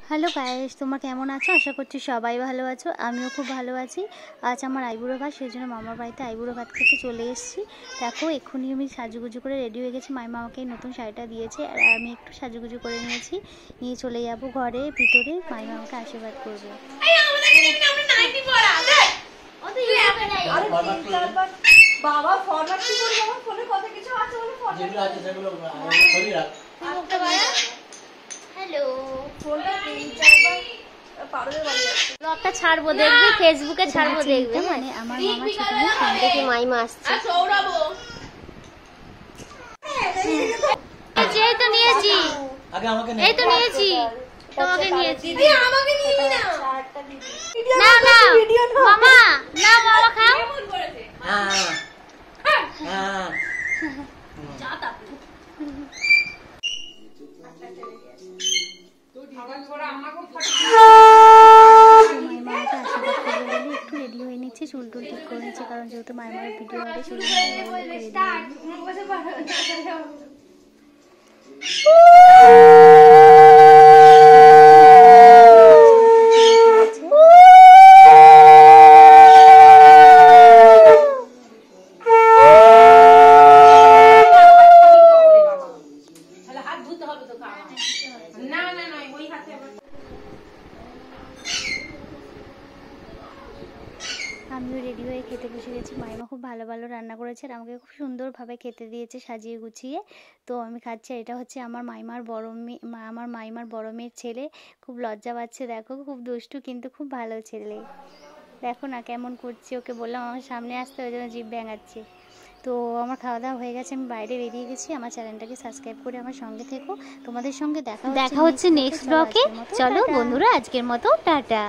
Hello guys, তোমরা কেমন আছো? আশা করছি সবাই ভালো আছো। আমিও খুব ভালো আছি। আজ আমার আইবুড়ো ভাত, সেই জন্য মামার বাড়িতে আইবুড়ো ভাত খেতে চলে এসেছি। দেখো এক্ষুনি আমি সাজুগুজু করে রেডি হয়ে গেছি। মাইমা আমাকে নতুন শাড়িটা দিয়েছে আর আমি একটু সাজুগুজু করে নিয়েছি। নিয়ে চলে যাব ঘরে ভিতরে, মাইমা আমাকে আশীর্বাদ করবে। বাবা ফরম্যাট কি করব? আমার ফোনে কত কিছু আছে, বলে ফরম্যাট যেগুলো আছে সেগুলো সরি রাখ। হ্যালো, ফোনটা 3-4 বার পারদের বাড়ি আছে। ব্লগটা ছাড়বো, দেখবি ফেসবুকে ছাড়বো, দেখবে। মানে আমার মামা ছোট মেয়ে সঙ্গে কি মাইমা আসছে। সৌরভ এই তো নিয়েছি, আগে আমাকে এই তো নিয়েছি, তোমাকে নিয়েছি। দিদি আমাকে নিবি না, চারটা দিদি না না মামা, না মামা খাও। কেমন করেছে? হ্যাঁ হ্যাঁ যা তা মাইমাকে আশীর্বাদ করবে বলে একটু রেডি হয়ে নিচ্ছে, চুল টুল ঠিক করে নিচ্ছে, কারণ যেহেতু মাইমার ভিডিও হবে সেই জন্য রেডি আমিও রেডি হয়ে খেতে বসে গেছি। মাইমা খুব ভালো ভালো রান্না করেছে আর আমাকে খুব সুন্দরভাবে খেতে দিয়েছে সাজিয়ে গুছিয়ে। তো আমি খাচ্ছি। এটা হচ্ছে আমার মাইমার বড় মেয়ে, আমার মাইমার বড় মেয়ের ছেলে। খুব লজ্জা পাচ্ছে, দেখো খুব দুষ্টু কিন্তু খুব ভালো ছেলে। দেখো না কেমন করছে, ওকে বললাম আমার সামনে আসতে, ওই জন্য জিভ ব্যাঙাচ্ছে। তো আমার খাওয়া দাওয়া হয়ে গেছে, আমি বাইরে বেরিয়ে গেছি। আমার চ্যানেলটাকে সাবস্ক্রাইব করে আমার সঙ্গে থেকো। তোমাদের সঙ্গে দেখা হচ্ছে নেক্সট ব্লগে। চলো বন্ধুরা, আজকের মতো টাটা।